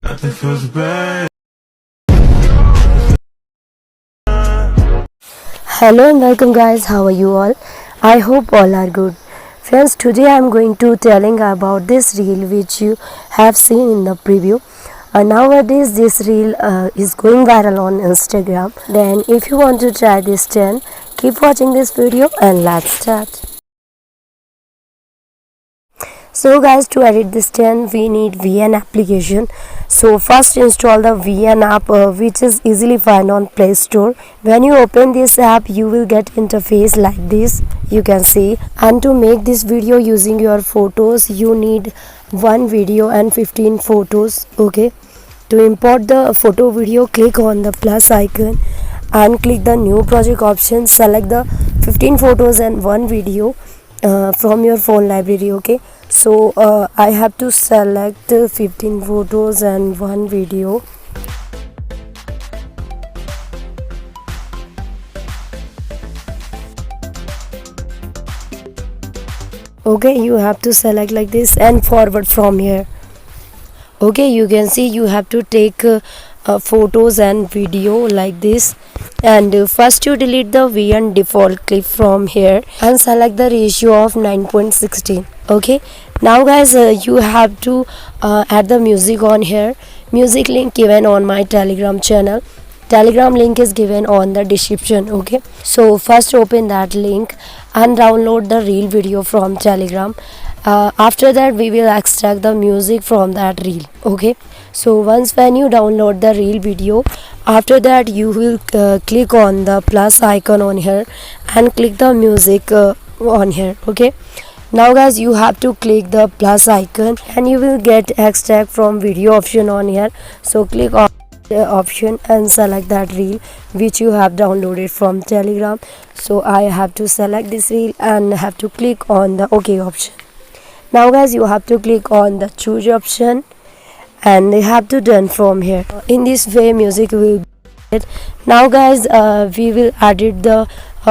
Nothing feels bad. Hello and welcome guys, how are you all? I hope all are good. Friends, today I am going to telling about this reel which you have seen in the preview. Nowadays this reel is going viral on Instagram. Then if you want to try this trend, keep watching this video and let's start. So guys, to edit this trend we need VN application. So first install the VN app which is easily found on Play Store. When you open this app you will get interface like this, you can see. And to make this video using your photos you need one video and 15 photos. Okay, to import the photo video, click on the plus icon and click the new project option. Select the 15 photos and one video from your phone library. Okay, so I have to select 15 photos and one video. Okay, you have to select like this and forward from here. Okay, you can see you have to take photos and video like this. And first you delete the VN default clip from here and select the ratio of 9.16. okay, now guys you have to add the music on here. Music link given on my Telegram channel. Telegram link is given on the description. Okay, so first open that link and download the reel video from Telegram. After that we will extract the music from that reel. Okay, so once when you download the reel video, after that you will click on the plus icon on here and click the music on here. Okay, now guys you have to click the plus icon and you will get extract from video option on here. So click on the option and select that reel which you have downloaded from Telegram. So I have to select this reel and have to click on the OK option. Now guys you have to click on the choose option and you have to done from here. In this way music will be added. Now guys we will edit the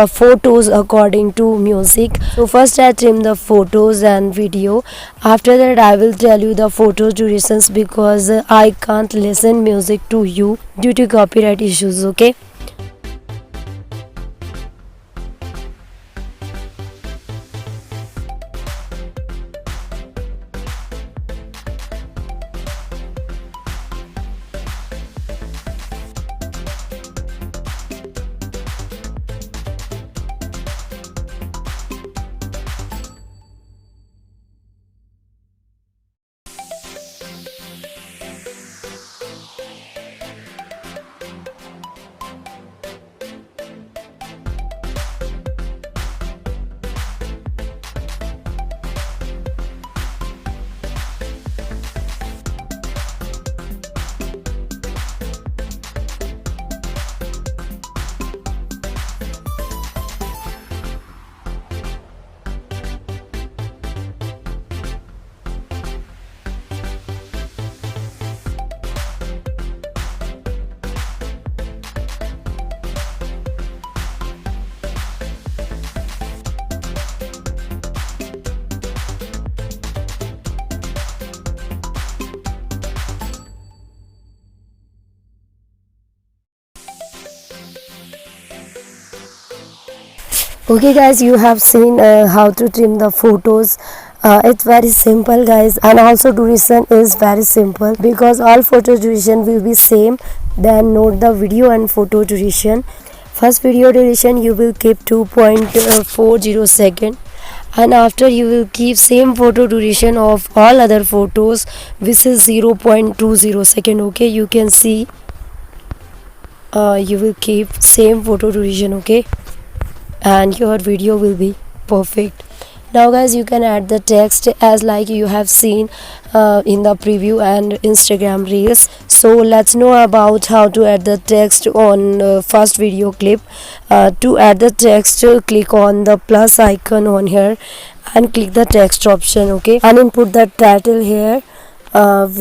photos according to music. So first I trim the photos and video. After that I will tell you the photo durations because I can't listen music to you due to copyright issues. Okay, okay guys, you have seen how to trim the photos. It's very simple guys, and also duration is very simple because all photo duration will be same. Then note the video and photo duration. First video duration you will keep 2.40 second, and after you will keep same photo duration of all other photos which is 0.20 second. Okay, you can see you will keep same photo duration. Okay, and your video will be perfect. Now guys you can add the text as like you have seen in the preview and Instagram reels. So let's know about how to add the text on first video clip. To add the text, click on the plus icon on here and click the text option. Okay, and input the title here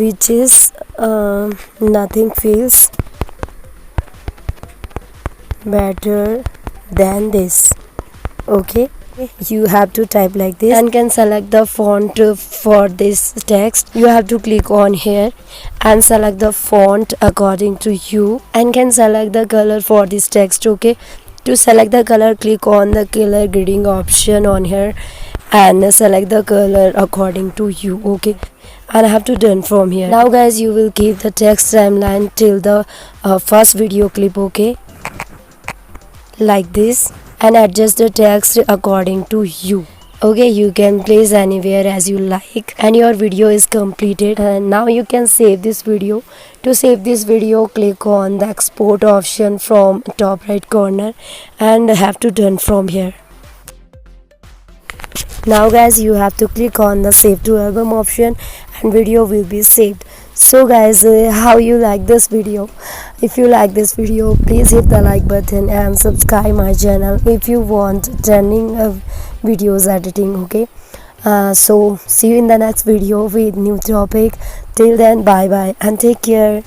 which is nothing feels better than this. Okay, You have to type like this and can select the font for this text. You have to click on here and select the font according to you and can select the color for this text. Okay, to select the color, click on the color grading option on here and select the color according to you. Okay, and I have to done from here. Now guys, you will keep the text timeline till the first video clip. Okay, like this, and adjust the text according to you. Okay, you can place anywhere as you like and your video is completed. And now you can save this video. To save this video, click on the export option from top right corner and have to done from here. Now guys, you have to click on the save to album option and video will be saved. So guys, how you like this video? If you like this video, please hit the like button and subscribe my channel if you want trending videos editing. Okay, so see you in the next video with new topic. Till then, bye bye and take care.